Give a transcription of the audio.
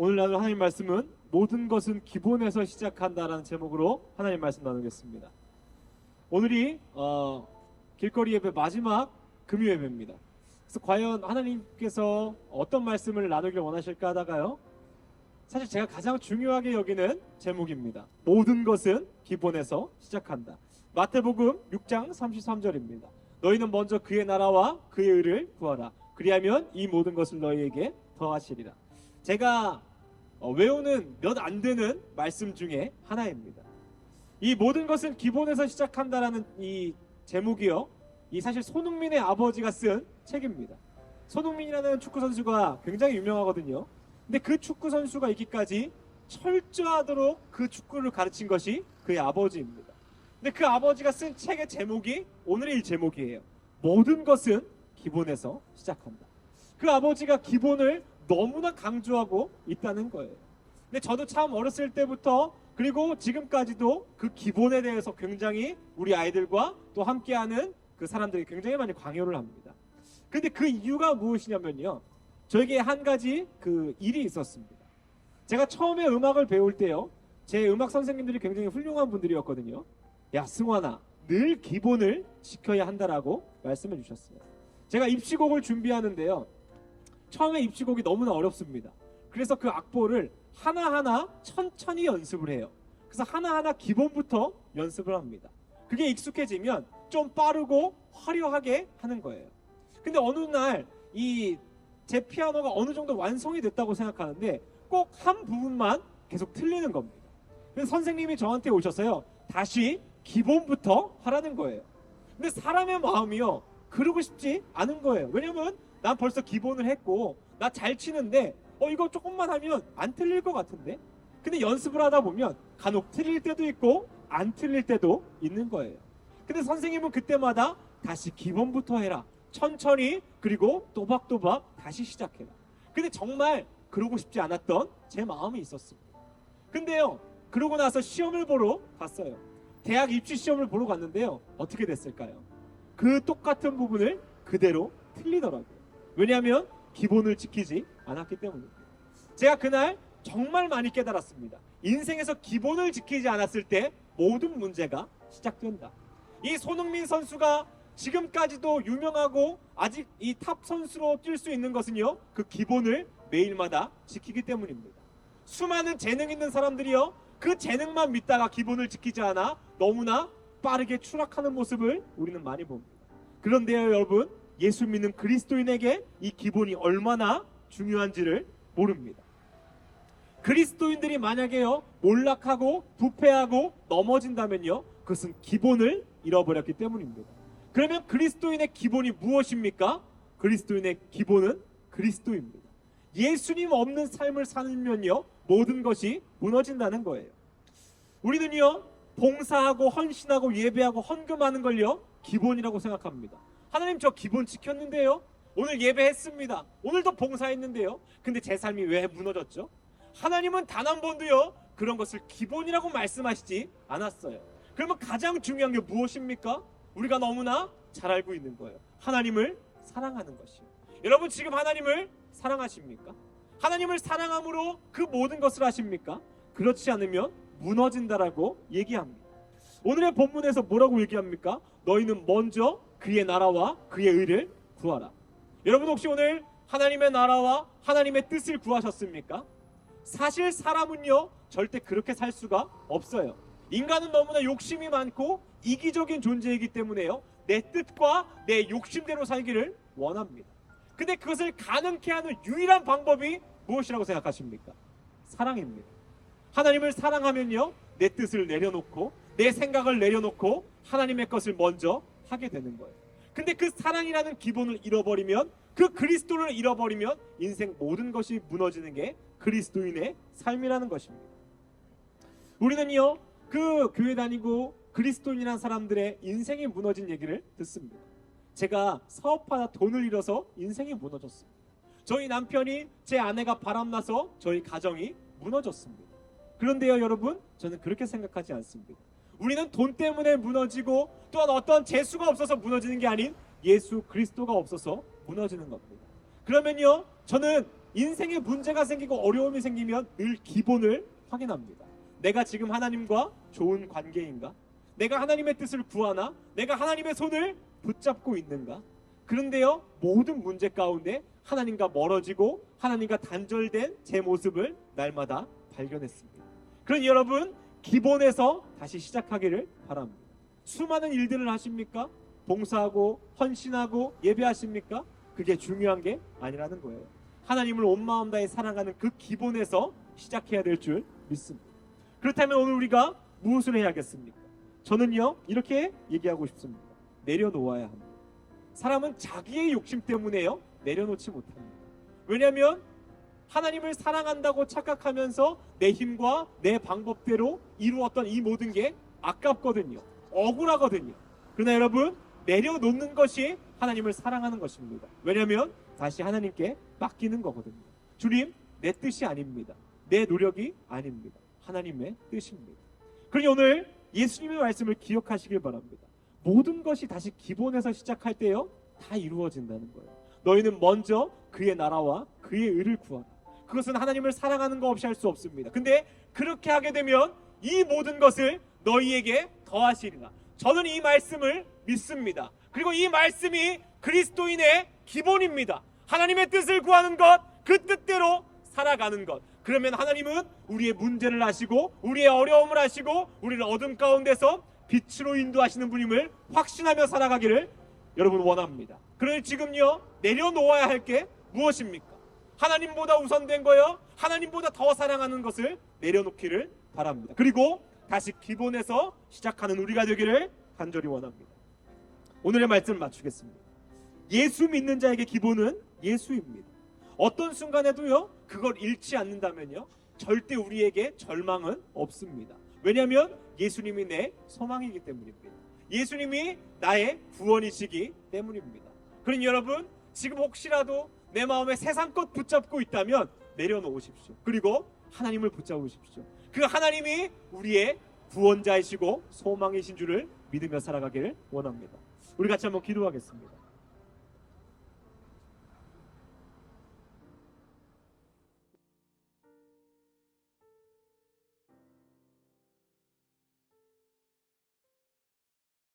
오늘 나눌 하나님 말씀은 모든 것은 기본에서 시작한다라는 제목으로 하나님 말씀 나누겠습니다. 오늘이 길거리 예배 마지막 금요 예배입니다. 그래서 과연 하나님께서 어떤 말씀을 나누길 원하실까 하다가요, 사실 제가 가장 중요하게 여기는 제목입니다. 모든 것은 기본에서 시작한다. 마태복음 6장 33절입니다. 너희는 먼저 그의 나라와 그의 의를 구하라. 그리하면 이 모든 것을 너희에게 더하시리라. 제가 외우는 몇 안 되는 말씀 중에 하나입니다. 이 모든 것은 기본에서 시작한다라는 이 제목이요, 이 사실 손흥민의 아버지가 쓴 책입니다. 손흥민이라는 축구 선수가 굉장히 유명하거든요. 근데 그 축구 선수가 있기까지 철저하도록 그 축구를 가르친 것이 그의 아버지입니다. 근데 그 아버지가 쓴 책의 제목이 오늘의 이 제목이에요. 모든 것은 기본에서 시작한다. 그 아버지가 기본을 너무나 강조하고 있다는 거예요. 근데 저도 참 어렸을 때부터 그리고 지금까지도 그 기본에 대해서 굉장히 우리 아이들과 또 함께하는 그 사람들이 굉장히 많이 강요를 합니다. 근데 그 이유가 무엇이냐면요, 저에게 한 가지 그 일이 있었습니다. 제가 처음에 음악을 배울 때요, 제 음악 선생님들이 굉장히 훌륭한 분들이었거든요. 야, 승환아, 늘 기본을 지켜야 한다라고 말씀해 주셨어요. 제가 입시곡을 준비하는데요, 처음에 입시곡이 너무나 어렵습니다. 그래서 그 악보를 하나하나 천천히 연습을 해요. 그래서 하나하나 기본부터 연습을 합니다. 그게 익숙해지면 좀 빠르고 화려하게 하는 거예요. 근데 어느 날 이 제 피아노가 어느 정도 완성이 됐다고 생각하는데 꼭 한 부분만 계속 틀리는 겁니다. 그래서 선생님이 저한테 오셔서요, 다시 기본부터 하라는 거예요. 근데 사람의 마음이요, 그러고 싶지 않은 거예요. 왜냐면 난 벌써 기본을 했고 나 잘 치는데 이거 조금만 하면 안 틀릴 것 같은데. 근데 연습을 하다 보면 간혹 틀릴 때도 있고 안 틀릴 때도 있는 거예요. 근데 선생님은 그때마다 다시 기본부터 해라, 천천히, 그리고 또박또박 다시 시작해라. 근데 정말 그러고 싶지 않았던 제 마음이 있었습니다. 근데요, 그러고 나서 시험을 보러 갔어요. 대학 입시 시험을 보러 갔는데요, 어떻게 됐을까요? 그 똑같은 부분을 그대로 틀리더라고요. 왜냐하면 기본을 지키지 않았기 때문입니다. 제가 그날 정말 많이 깨달았습니다. 인생에서 기본을 지키지 않았을 때 모든 문제가 시작된다. 이 손흥민 선수가 지금까지도 유명하고 아직 이 탑 선수로 뛸 수 있는 것은요, 그 기본을 매일마다 지키기 때문입니다. 수많은 재능 있는 사람들이요, 그 재능만 믿다가 기본을 지키지 않아 너무나 빠르게 추락하는 모습을 우리는 많이 봅니다. 그런데요 여러분, 예수 믿는 그리스도인에게 이 기본이 얼마나 중요한지를 모릅니다. 그리스도인들이 만약에요 몰락하고 부패하고 넘어진다면요, 그것은 기본을 잃어버렸기 때문입니다. 그러면 그리스도인의 기본이 무엇입니까? 그리스도인의 기본은 그리스도입니다. 예수님 없는 삶을 살면요, 모든 것이 무너진다는 거예요. 우리는요, 봉사하고 헌신하고 예배하고 헌금하는 걸요, 기본이라고 생각합니다. 하나님, 저 기본 지켰는데요, 오늘 예배했습니다, 오늘도 봉사했는데요, 근데 제 삶이 왜 무너졌죠? 하나님은 단 한 번도요 그런 것을 기본이라고 말씀하시지 않았어요. 그러면 가장 중요한 게 무엇입니까? 우리가 너무나 잘 알고 있는 거예요. 하나님을 사랑하는 것이요. 여러분, 지금 하나님을 사랑하십니까? 하나님을 사랑함으로 그 모든 것을 하십니까? 그렇지 않으면 무너진다라고 얘기합니다. 오늘의 본문에서 뭐라고 얘기합니까? 너희는 먼저 그의 나라와 그의 의를 구하라. 여러분, 혹시 오늘 하나님의 나라와 하나님의 뜻을 구하셨습니까? 사실 사람은요 절대 그렇게 살 수가 없어요. 인간은 너무나 욕심이 많고 이기적인 존재이기 때문에요, 내 뜻과 내 욕심대로 살기를 원합니다. 근데 그것을 가능케 하는 유일한 방법이 무엇이라고 생각하십니까? 사랑입니다. 하나님을 사랑하면요, 내 뜻을 내려놓고 내 생각을 내려놓고 하나님의 것을 먼저 하게 되는 거예요. 근데 그 사랑이라는 기본을 잃어버리면, 그 그리스도를 잃어버리면 인생 모든 것이 무너지는 게 그리스도인의 삶이라는 것입니다. 우리는요, 그 교회 다니고 그리스도인이라는 사람들의 인생이 무너진 얘기를 듣습니다. 제가 사업하다 돈을 잃어서 인생이 무너졌습니다. 저희 남편이, 제 아내가 바람나서 저희 가정이 무너졌습니다. 그런데요 여러분, 저는 그렇게 생각하지 않습니다. 우리는 돈 때문에 무너지고 또한 어떤 재수가 없어서 무너지는 게 아닌 예수 그리스도가 없어서 무너지는 겁니다. 그러면요, 저는 인생에 문제가 생기고 어려움이 생기면 늘 기본을 확인합니다. 내가 지금 하나님과 좋은 관계인가? 내가 하나님의 뜻을 구하나? 내가 하나님의 손을 붙잡고 있는가? 그런데요, 모든 문제 가운데 하나님과 멀어지고 하나님과 단절된 제 모습을 날마다 발견했습니다. 그러니 여러분, 기본에서 다시 시작하기를 바랍니다. 수많은 일들을 하십니까? 봉사하고 헌신하고 예배하십니까? 그게 중요한 게 아니라는 거예요. 하나님을 온 마음 다해 사랑하는 그 기본에서 시작해야 될 줄 믿습니다. 그렇다면 오늘 우리가 무엇을 해야겠습니까? 저는요, 이렇게 얘기하고 싶습니다. 내려놓아야 합니다. 사람은 자기의 욕심 때문에요, 내려놓지 못합니다. 왜냐하면 하나님을 사랑한다고 착각하면서 내 힘과 내 방법대로 이루었던 이 모든 게 아깝거든요. 억울하거든요. 그러나 여러분, 내려놓는 것이 하나님을 사랑하는 것입니다. 왜냐하면 다시 하나님께 맡기는 거거든요. 주님, 내 뜻이 아닙니다. 내 노력이 아닙니다. 하나님의 뜻입니다. 그러니 오늘 예수님의 말씀을 기억하시길 바랍니다. 모든 것이 다시 기본에서 시작할 때요, 다 이루어진다는 거예요. 너희는 먼저 그의 나라와 그의 의를 구하라. 그것은 하나님을 사랑하는 거 없이 할 수 없습니다. 근데 그렇게 하게 되면 이 모든 것을 너희에게 더하시리라. 저는 이 말씀을 믿습니다. 그리고 이 말씀이 그리스도인의 기본입니다. 하나님의 뜻을 구하는 것, 그 뜻대로 살아가는 것. 그러면 하나님은 우리의 문제를 아시고 우리의 어려움을 아시고 우리를 어둠 가운데서 빛으로 인도하시는 분임을 확신하며 살아가기를 여러분 원합니다. 그러니 지금요, 내려놓아야 할 게 무엇입니까? 하나님보다 우선된 거요, 하나님보다 더 사랑하는 것을 내려놓기를 바랍니다. 그리고 다시 기본에서 시작하는 우리가 되기를 간절히 원합니다. 오늘의 말씀을 맞추겠습니다. 예수 믿는 자에게 기본은 예수입니다. 어떤 순간에도요, 그걸 잃지 않는다면요, 절대 우리에게 절망은 없습니다. 왜냐하면 예수님이 내 소망이기 때문입니다. 예수님이 나의 구원이시기 때문입니다. 그러니 여러분, 지금 혹시라도 내 마음에 세상 것 붙잡고 있다면 내려놓으십시오. 그리고 하나님을 붙잡으십시오. 그 하나님이 우리의 구원자이시고 소망이신 줄을 믿으며 살아가기를 원합니다. 우리 같이 한번 기도하겠습니다.